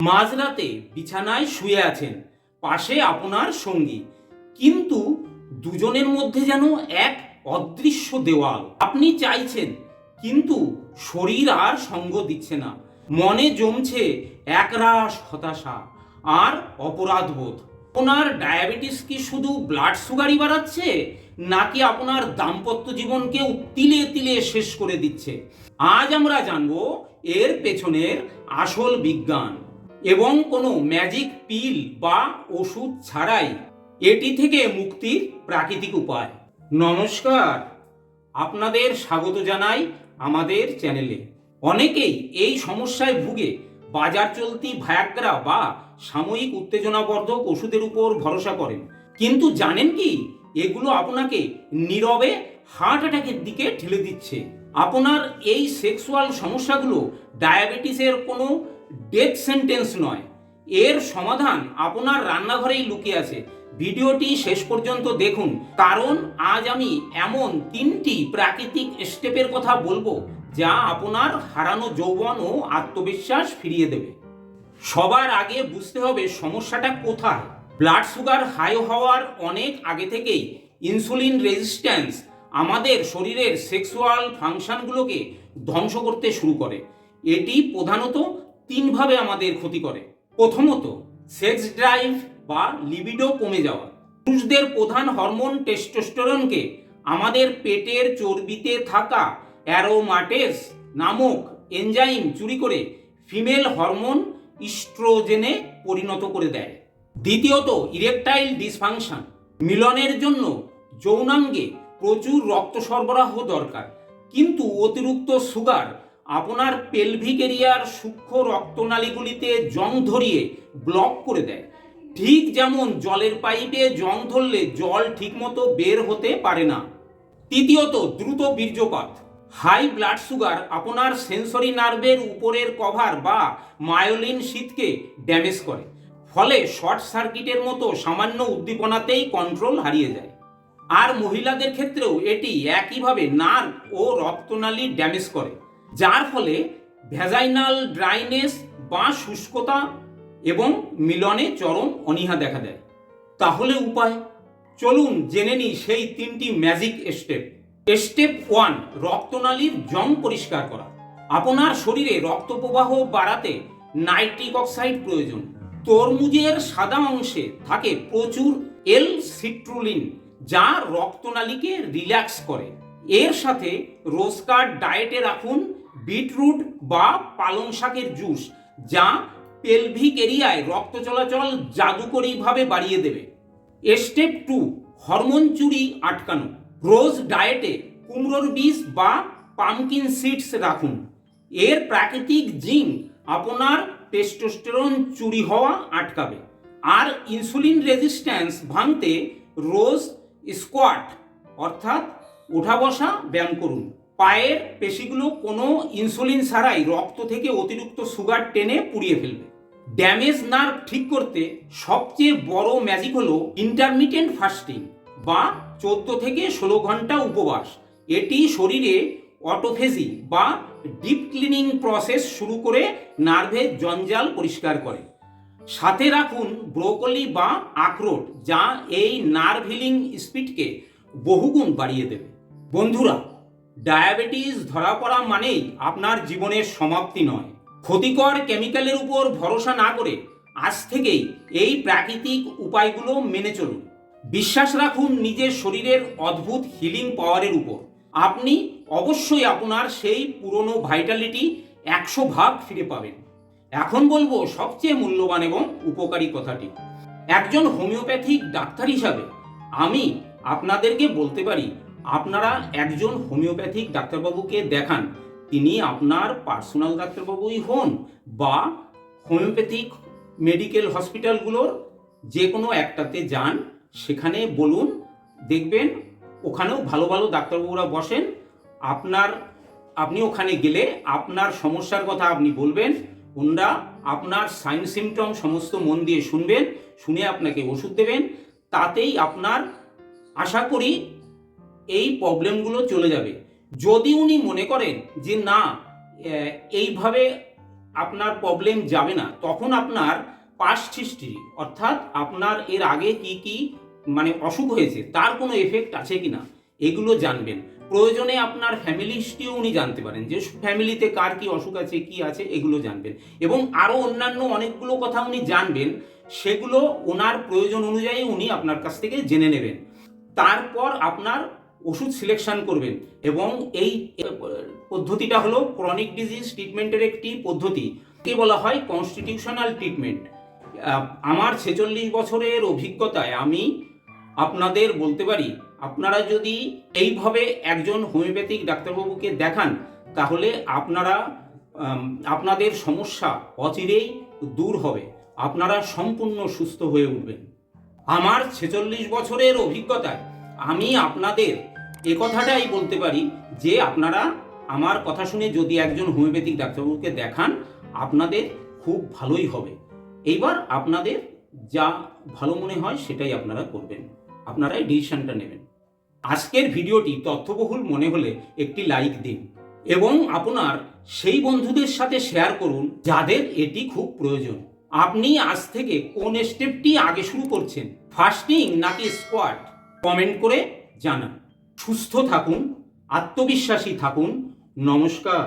মাঝরাতে বিছানায় শুয়ে আছেন, পাশে আপনার সঙ্গী, কিন্তু দুজনের মধ্যে যেন এক অদৃশ্য দেওয়াল। আপনি চাইছেন, কিন্তু শরীর আর সঙ্গ দিচ্ছে না। মনে জমছে একরাশ হতাশা আর অপরাধবোধ। আপনার ডায়াবেটিস কি শুধু ব্লাড সুগারই বাড়াচ্ছে, নাকি আপনার দাম্পত্য জীবনকেও তিলে তিলে শেষ করে দিচ্ছে? আজ আমরা জানবো এর পেছনের আসল বিজ্ঞান এবং কোনো ম্যাজিক পিল বা ওষুধ ছাড়াই এটি থেকে মুক্তির প্রাকৃতিক উপায়। নমস্কার, আপনাদের স্বাগত জানাই আমাদের চ্যানেলে। অনেকেই এই সমস্যায় ভুগে বাজার চলতি ভায়াগ্রা বা সাময়িক উত্তেজনাবর্ধক ওষুধের উপর ভরসা করেন, কিন্তু জানেন কি এগুলো আপনাকে নীরবে হার্ট অ্যাটাকের দিকে ঠেলে দিচ্ছে। আপনার এই সেক্সুয়াল সমস্যাগুলো ডায়াবেটিসের কোনো ডেথ সেন্টেন্স নয়, এর সমাধান আপনার রান্নাঘরেই লুকিয়ে আছে। ভিডিওটি শেষ পর্যন্ত দেখুন, কারণ আজ আমি এমন 3টি প্রাকৃতিক স্টেপের কথা বলবো যা আপনার হারানো যৌবন ও আত্মবিশ্বাস ফিরিয়ে দেবে। সবার আগে বুঝতে হবে সমস্যাটা কোথায়। ব্লাড সুগার হাই হওয়ার অনেক আগে থেকেই ইনসুলিন রেজিস্ট্যান্স আমাদের শরীরের সেক্সুয়াল ফাংশনগুলোকে ধ্বংস করতে শুরু করে। এটি প্রধানত 3ভাবে আমাদের ক্ষতি করে। প্রথমত, সেক্স ড্রাইভ বা লিবিডো কমে যাওয়া। পুরুষদের প্রধান হরমোন টেস্টোস্টেরনকে আমাদের পেটের চর্বিতে থাকা অ্যারোমাটেজ নামক এনজাইম চুরি করে ফিমেল হরমোন ইস্ট্রোজেনে পরিণত করে দেয়। দ্বিতীয়ত, ইরেকটাইল ডিসফাংশন। মিলনের জন্য যৌনাঙ্গে প্রচুর রক্ত সরবরাহ দরকার, কিন্তু অতিরিক্ত সুগার আপনার পেলভিক এরিয়ার সূক্ষ্ম রক্তনালীগুলিতে জং ধরিয়ে ব্লক করে দেয়। ঠিক যেমন জলের পাইপে জং ধরলে জল ঠিকমতো বের হতে পারে না। তৃতীয়ত, দ্রুত বীর্যপাত। হাই ব্লাড সুগার আপনার সেন্সরি নার্ভের উপরের কভার বা মায়োলিন শীথকে ড্যামেজ করে, ফলে শর্ট সার্কিটের মতো সামান্য উদ্দীপনাতেই কন্ট্রোল হারিয়ে যায়। আর মহিলাদের ক্ষেত্রেও এটি একইভাবে নার্ভ ও রক্তনালী ড্যামেজ করে, যার ফলে ভ্যাজাইনাল ড্রাইনেস বা শুষ্কতা এবং মিলনে চরম অনীহা দেখা দেয়। তাহলে উপায়, চলুন জেনে নিই সেই 3টি ম্যাজিক স্টেপ। স্টেপ 1, রক্তনালীর জং পরিষ্কার করা। আপনার শরীরে রক্ত প্রবাহ বাড়াতে নাইট্রিক অক্সাইড প্রয়োজন। তরমুজের সাদা অংশে থাকে প্রচুর এল সিট্রুলিন, যা রক্তনালীকে রিল্যাক্স করে। এর সাথে রোজকার ডায়েটে রাখুন বিটরুট বা পালং শাকের জুস, যা পেলভিক এরিয়ায় রক্ত চলাচল জাদুকরীভাবে বাড়িয়ে দেবে। স্টেপ 2, হরমোন চুরি আটকানো। রোজ ডায়েটে কুমড়োর বীজ বা পামকিন সিডস রাখুন। এর প্রাকৃতিক জিঙ্ক আপনার টেস্টোস্টেরন চুরি হওয়া আটকাবে। আর ইনসুলিন রেজিস্ট্যান্স ভাঙতে রোজ স্কোয়াট অর্থাৎ ওঠা বসা ব্যায়াম করুন। পায়ের পেশিগুলো কোনো ইনসুলিন ছাড়াই রক্ত থেকে অতিরিক্ত সুগার টেনে পুড়িয়ে ফেলবে। ড্যামেজ নার্ভ ঠিক করতে সবচেয়ে বড় ম্যাজিক হলো ইন্টারমিটেন্ট ফাস্টিং বা 14 থেকে 16 ঘন্টা উপবাস। এটি শরীরে অটোফেজি বা ডিপ ক্লিনিং প্রসেস শুরু করে নার্ভের জঞ্জাল পরিষ্কার করে। সাথে রাখুন ব্রোকলি বা আখরোট, যা এই নার্ভ হিলিং স্পিডকে বহুগুণ বাড়িয়ে দেবে। বন্ধুরা, ডায়াবেটিস ধরা পড়া মানেই আপনার জীবনের সমাপ্তি নয়। ক্ষতিকর কেমিক্যালের উপর ভরসা না করে আজ থেকেই এই প্রাকৃতিক উপায়গুলো মেনে চলুন। বিশ্বাস রাখুন নিজের শরীরের অদ্ভুত হিলিং পাওয়ারের উপর। আপনি অবশ্যই আপনার সেই পুরনো ভাইটালিটি 100 ভাগ ফিরে পাবেন। এখন বলবো সবচেয়ে মূল্যবান এবং উপকারী কথাটি। একজন হোমিওপ্যাথিক ডাক্তার হিসাবে আমি আপনাদেরকে বলতে পারি, আপনারা একজন হোমিওপ্যাথিক ডাক্তারবাবুকে দেখান। তিনি আপনার পার্সোনাল ডাক্তারবাবুই হন বা হোমিওপ্যাথিক মেডিকেল হসপিটালগুলোর যে কোনো একটাতে যান, সেখানে বলুন, দেখবেন ওখানেও ভালো ভালো ডাক্তারবাবুরা বসেন। আপনি ওখানে গেলে আপনার সমস্যার কথা আপনি বলবেন, ওনারা আপনার সাইন সিমটম সমস্ত মন দিয়ে শুনবেন, শুনে আপনাকে ওষুধ দেবেন। তাতেই আপনার আশা করি এই প্রবলেমগুলো চলে যাবে। যদি উনি মনে করেন যে না, এইভাবে আপনার প্রবলেম যাবে না, তখন আপনার পাস্ট হিস্ট্রি অর্থাৎ আপনার এর আগে কি কি মানে অসুখ হয়েছে তার কোনো এফেক্ট আছে কিনা এগুলো জানবেন। প্রয়োজনে আপনার ফ্যামিলি হিস্ট্রিও উনি জানতে পারেন, যে ফ্যামিলিতে কার কি অসুখ আছে কি আছে এগুলো জানবেন, এবং আরও অন্যান্য অনেকগুলো কথা উনি জানবেন, সেগুলো ওনার প্রয়োজন অনুযায়ী উনি আপনার কাছ থেকে জেনে নেবেন। তারপর আপনার ওষুধ সিলেকশন করবেন, এবং এই পদ্ধতিটা হলো ক্রনিক ডিজিজ ট্রিটমেন্টের একটি পদ্ধতি, কে বলা হয় কনস্টিটিউশনাল ট্রিটমেন্ট। আমার 46 বছরের অভিজ্ঞতায় আমি আপনাদের বলতে পারি, আপনারা যদি এইভাবে একজন হোমিওপ্যাথিক ডাক্তারবাবুকে দেখান, তাহলে আপনারা আপনাদের সমস্যা অচিরেই দূর হবে, আপনারা সম্পূর্ণ সুস্থ হয়ে উঠবেন। আমার 46 বছরের অভিজ্ঞতায় আমি আপনাদের এ কথাটাই বলতে পারি যে আপনারা আমার কথা শুনে যদি একজন হোমিওপ্যাথিক ডাক্তারবাবুকে দেখান, আপনাদের খুব ভালোই হবে। এইবার আপনাদের যা ভালো মনে হয় সেটাই আপনারা করবেন, আপনারাই ডিসিশনটা নেবেন। আজকের ভিডিওটি তথ্যবহুল মনে হলে একটি লাইক দিন, এবং আপনার সেই বন্ধুদের সাথে শেয়ার করুন যাদের এটি খুব প্রয়োজন। আপনি আজ থেকে কোন স্টেপটি আগে শুরু করছেন, ফাস্টিং নাকি স্কোয়াট, কমেন্ট করে জানান। সুস্থ থাকুন, আত্মবিশ্বাসী থাকুন। নমস্কার।